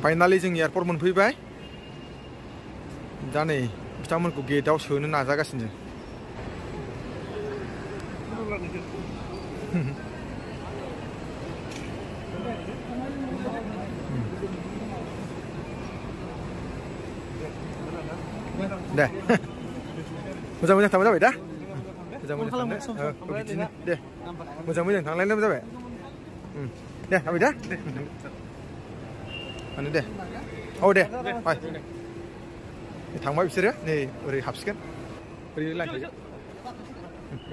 finally जों airport मोनफैबाय दा नै बिथांमोनखौ गेटआव सोनो नाजागासिनो दे मोजां थांबाय जाबाय दा बिदिनो दे मोजां थांलायनाय जाबाय दे जाबाय दा माने दे औ दे बाय थांबाय बिसोरो नै ओरै हाबसिगोन ओरै लाइन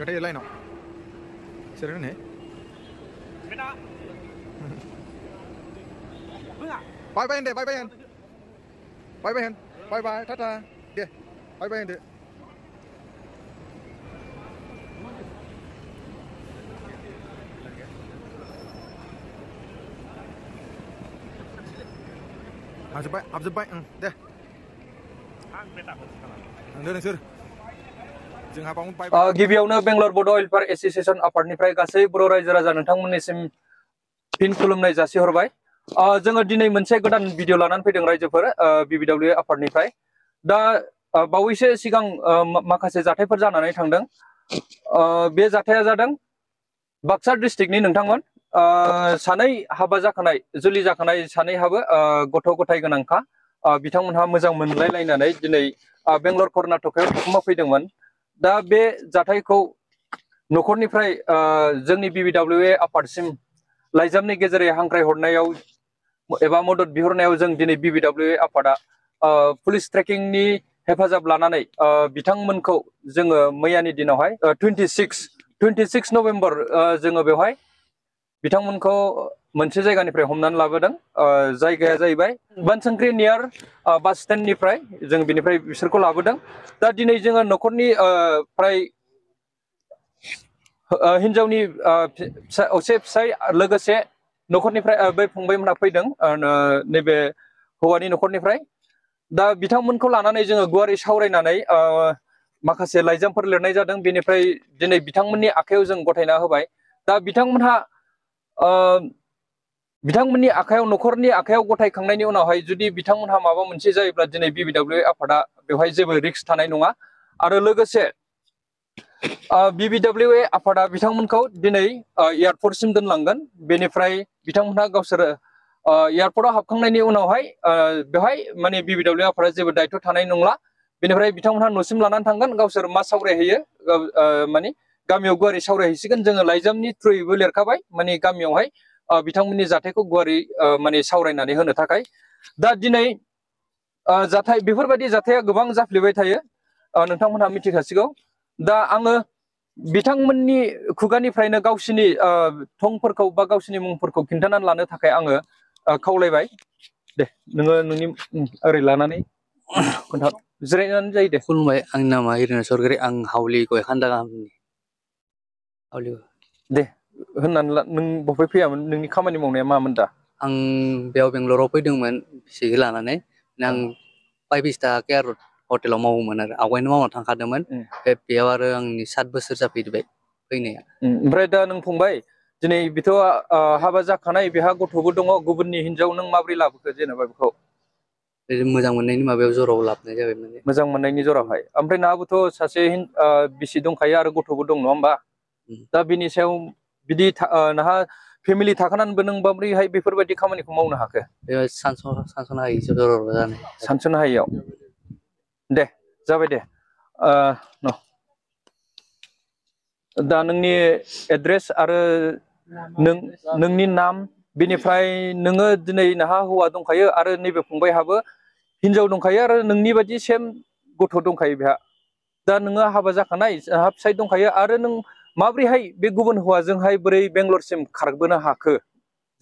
थायो लाइनाव बिसोरो नै बाय बाय होन दे बाय बाय टाटा दे बाय होनदो हाबजोब्बाय दे नोंसोर जोंहा बावनो गिबियावनो बेंगलर बड' वेलफेयार एस'सिएशन आफादनिफ्राय गासै बर' रायजो राजा नोंथांमोननिसिम फिन खुलुमनाय जासिहरबाय जोङो दिनै मोनसे गोदान भिडिअ लानानै फैदों रायजोफोर BBW आफादनिफ्राय दा बावैसो सिगां माखासे जाथायफोर जानानै थांदों बे जाथाया जादों बाक्सा डिस्ट्रिक्टनि नोंथांमोन सानै हाबा जाखानाय जुलि जाखानाय सानैहाबो गथ' गथाय गोनांखा बिथांमोनहा मोजां मोनलायलायनानै दिनै बेंगलर कर्नाटकायाव थाखुमा फैदोंमोन दा बे जाथायखौ न'खरनिफ्राय जोंनि BBWA आफादसिम लाइजामनि गेजेरै हांख्रायहरनायाव एबा मदद बिहरनायाव जों दिनै BBWA आफादा पुलिस ट्रेकिंनि हेफाजाब लानानै बिथांमोनखौ जोङो मैयानि दिनावहाय 26 नभेम्बर जोङो बेवहाय बिथांमोनखौ मोनसे जायगानिफ्राय हमनानै लाबोदों जायगाया जाहैबाय बानसांख्रि नियार बास स्टेन्डनिफ्राय जों बिनिफ्राय बिसोरखौ लाबोदों दा दिनै जोङो न'खरनि फ्राय हिनजावनि असे फिसाय लोगोसे न'खरनिफ्राय बै फंबायमोनहा फैदों नैबे हौवानि न'खरनिफ्राय दा बिथांमोनखौ लानानै जोङो गुवारै सावरायनानै माखासे लाइजामफोर लिरनाय जादों बेनिफ्राय दिनै बिथांमोननि आखायाव जों गथायना होबाय दा बिथांमोननि आखायाव न'खरनि आखायाव गथायखांनायनि उनावहाय जुदि बिथांमोनहा माबा मोनसे जायोब्ला दिनै BBW आफादा बेवहाय जेबो रिस्क थानाय नङा आरो लोगोसे BBWA आफादा बिथांमोनखौ दिनै एयारपर्टसिम दोनलांगोन बेनिफ्राय बिथांमोनहा गावसोर एयारपर्टआव हाबखांनायनि उनावहाय बेवहाय माने BBW आफादा जेबो दायथ' थानाय नंला बेनिफ्राय बिथांमोनहा न'सिम लानानै थांगोन गावसोर मा सावरायहैयो माने गामियाव गुवारै सावरायहैसिगोन जोङो लाइजामनि थ्रुयैबो लिरखाबाय माने गामियावहाय बिथांमोननि जाथायखौ गुवारै माने सावरायनानै होनो थाखाय दा दिनै बेफोरबायदि जाथाया गोबां जाफ्लेबाय थायो नोंथांमोनहा मिथिखासिगौ दा आङो बिथांमोननि खुगानिफ्रायनो गावसिनि थंफोरखौ बा गावसिनि मुंफोरखौ खिन्थानानै लानो थाखाय आङो खावलायबाय दे नोङो नोंनि ओरै लानानै खोन्था जिरायनानै जायो दे खुलुमबाय आंनि नामा इरिना सरगयारि आं हावलि गयखान्दा गामिनि हावलि दे होननानै ला नों बहाय फैयामोन नोंनि खामानि मावनाया मामोन दा आं बेयाव बेंगलराव फैदोंमोन फिसाजो लानानै आं 5 स्टार केयार हटेलाव मावोमोन आरो आवगायनो मावना थांखादोंमोन बेयाव आरो आंनि 7 बोसोर जाफैबाय फैनाया ओमफ्राय दा नों फंबाय दिनै बेथ' हाबा जाखानाय बेहा गथ'बो दङ गुबुननि हिनजाव नों माबोरै लाबोखो जेनेबा बेखौ मोजां मोननायनि माबायाव जराव लाबोनाय जाबाय माने मोजां मोननायनि जरावहाय ओमफ्राय नोंहाबोथ' सासे बिसि दंखायो आरो गथ'बो दं नङा होमबा दा बिनि सायाव बिदि नोंहा फेमिलि थाखानानैबो नों माब्रैहाय बेफोरबायदि खामानिखौ मावनो हाखो बे सानसनो हायि जर जानाय सानसनो हायियाव दे जाबाय दे दा नोंनि एड्रेस आरो नोंनि नाम बेनिफ्राय नोङो दिनै नोंहा हौवा दंखायो आरो नैबे फंबायहाबो हिनजाव दंखायो आरो नोंनि बायदि सेम गथ' दंखायो बेहा दा नोङो हाबा जाखानाय नोंहा फिसाय दंखायो आरो नों माब्रैहाय बे गुबुन हौवाजोंहाय बोरै बेंगलरसिम खारबोनो हाखो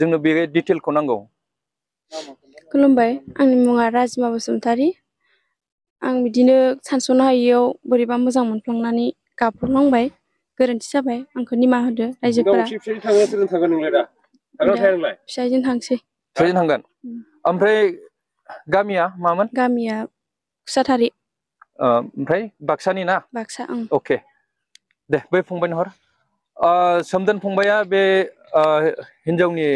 जोंनो बे डिटेलखौ नांगौ खुलुमबाय आंनि मुङा राजिमा बसुमतारी आं बिदिनो सानस'नो हायियाव बोरैबा मोजां मोनफ्लांनानै गाब्र'लांबाय गोरोन्थि जाबाय आंखौ निमाहा होदो रायजोफोरा फिसायजों थांसै फिसायजों थांगोन ओमफ्राय गामिया मामोन गामिया खुसाथारि ओमफ्राय बाक्सानि ना बाक्सा अके दे बै फंबायनो हर सोमदोन फंबाया बे हिनजावनि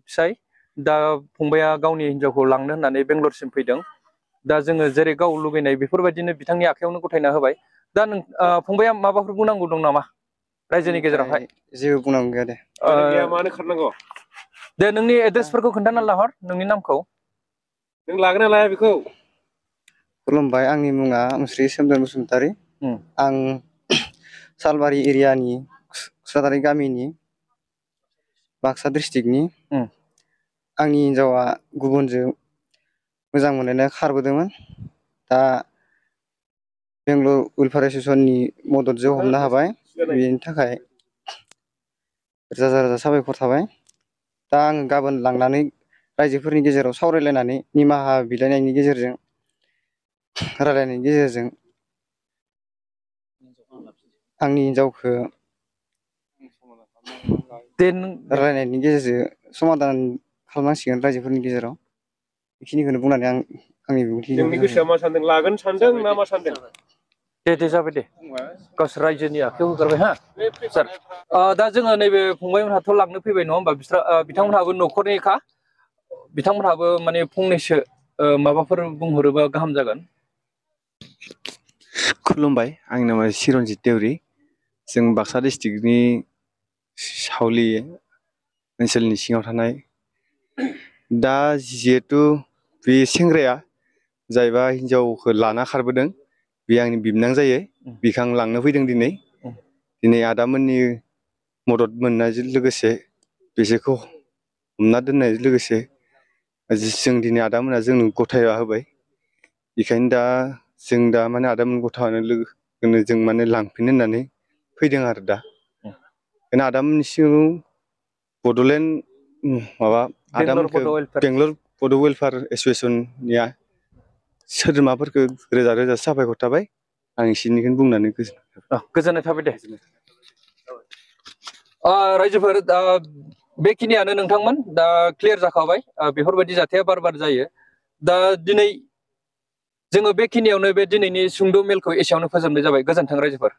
फिसाय दा फंबाया गावनि हिनजावखौ लांनो होननानै बेंगलरसिम फैदों दा जोङो जेरै गाव लुबैनाय बेफोरबायदिनो बिथांनि आखायावनो गथायना होबाय दा फंबाया माबाफोर बुंनांगौ दं नामा रायजोनि गेजेरावहाय जेबो बुंनांगौ गैया दे मानो खारनांगौ दे नोंनि एड्रेसफोरखौ खोन्थाना लाहर नोंनि नामखौ नों लागोन ना लाया बेखौ खुलुमबाय आंनि मुङा मुस्रि सोमदोन बसुमतारी आं सालबारि एरियानि खुसादारि गामिनि बाक्सा डिस्ट्रिक्टनि आंनि हिनजावा गुबुनजों मोजां मोनलायना खारबोदोंमोन दा बेंगलर वेलफेयार एस'सियेसननि मददजों हमनो हाबाय बेनि थाखाय रोजा रोजा साबायखर थाबाय दा आङो गाबोन लांनानै रायजोफोरनि गेजेराव सावरायलायनानै निमाहा बिलाइनायनि गेजेरजों रायलायनायनि गेजेरजों आंनि हिनजावखौ रायलायनायनि गेजेरजों समादान खालामनांसिगोन रायजोफोरनि गेजेराव बेखिनिखौनो बुंनानै आं आंनि बिबुंथि नोंनि गोसोआ मा सानदों लागोन सानदों ना मा सानदों दे जाबाय दे गावसोर रायजोनि आखायाव होगारबाय हा सार दा जोङो नैबे फंबायमोनहाथ' लांनो फैबाय नङा होमबा बिथांमोनहाबो न'खरनिखा बिथांमोनहाबो माने फंनैसो माबाफोर बुंहरोबा गाहाम जागोन खुलुमबाय आंनि नामा चिरन्जित देउरि जों बाक्सा डिस्ट्रिक्टनि सावलि ओनसोलनि सिङाव थानाय दा जिहेथु बे सेंग्राया जायबा हिनजावखौ लाना खारबोदों बे आंनि बिबोनां जायो बिखौ आं लांनो फैदों दिनै आदामोननि मदद मोननायजों लोगोसे बिसोरखौ हमना दोननायजों लोगोसे जों दिनै आदामोना जोंनो गथायना होबाय बेखायनो दा जों दा माने आदामोन गथानो लोगोनो जों माने लांफिनो होननानै फैदों आरो दा बेखायनो आदामोननि सिङाव बड'लेण्ड माबा आदामोनखौ बेंगलर बड' वेलफेयार एस'सियेसननिया सोद्रोमाफोरखौ रोजा रोजा साबायखर थाबाय आं एसेनिखौनो बुंनानै गोजोननाय थाबाय दे रायजोफोर दा बेखिनियानो नोंथांमोन दा क्लियार जाखाबाय बेफोरबायदि जाथाया बार बार जायो दा दिनै जोङो बेखिनियावनो बे दिनैनि सुंद' मेलखौ एसेयावनो फोजोबनाय जाबाय गोजोन्थों रायजोफोर